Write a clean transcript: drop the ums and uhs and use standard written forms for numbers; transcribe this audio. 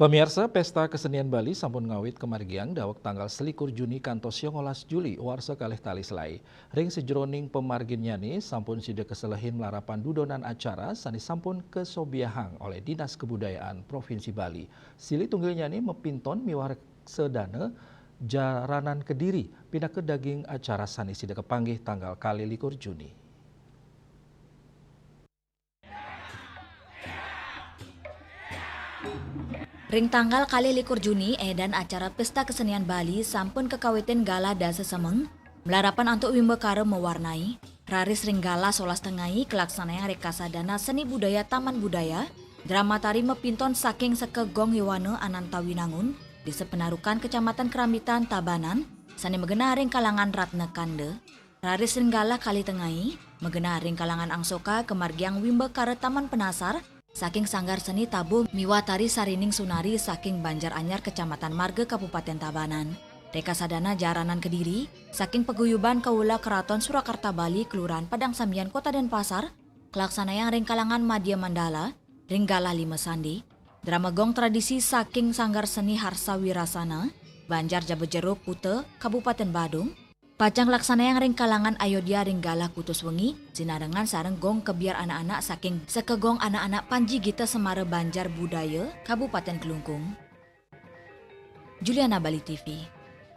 Pemirsa Pesta Kesenian Bali sampun ngawit kemargiang dawek tanggal 21 Juni kantos 19 Juli warsa kalih tali selai. Ring sejroning pemargin nyani sampun sida keselehin melarapan dudonan acara sani sampun kesobiahang oleh Dinas Kebudayaan Provinsi Bali. Sili tunggil nyani mepinton miwar sedana jaranan Kediri pindah ke daging acara sani sida kepanggih tanggal kali 21 Juni. Ring tanggal kali 21 Juni edan acara Pesta Kesenian Bali sampun kekawitin gala dasa semeng melarapan antuk wimbekare mewarnai raris ring gala 11 kelaksanaan rekasadana seni budaya Taman Budaya drama tari mepinton saking sekegong Hewane Anantawinangun di sepenarukan Kecamatan Keramitan Tabanan sani megena ring kalangan Ratna Kande raris ring gala kali tengai megena ring kalangan Angsoka kemargiang wimbekare Taman Penasar saking Sanggar Seni Tabuh miwatari Sarining Sunari saking Banjar Anyar Kecamatan Marga Kabupaten Tabanan. Reka sadana jaranan Kediri saking peguyuban Kaula Keraton Surakarta Bali Kelurahan Padang Sambian Kota Denpasar kelaksana yang ring kalangan Madya Mandala Ringgala Lima Sandi drama gong tradisi saking Sanggar Seni Harsa Wirasana Banjar Jabejeruk Kute Kabupaten Badung Pacang laksana yang ring kalangan Ayodhya Ringgala Kutus Wengi, sinarengan sareng gong kebiar anak-anak saking sekegong anak-anak Panji Gita Semara Banjar Budaya, Kabupaten Kelungkung. Juliana Bali TV.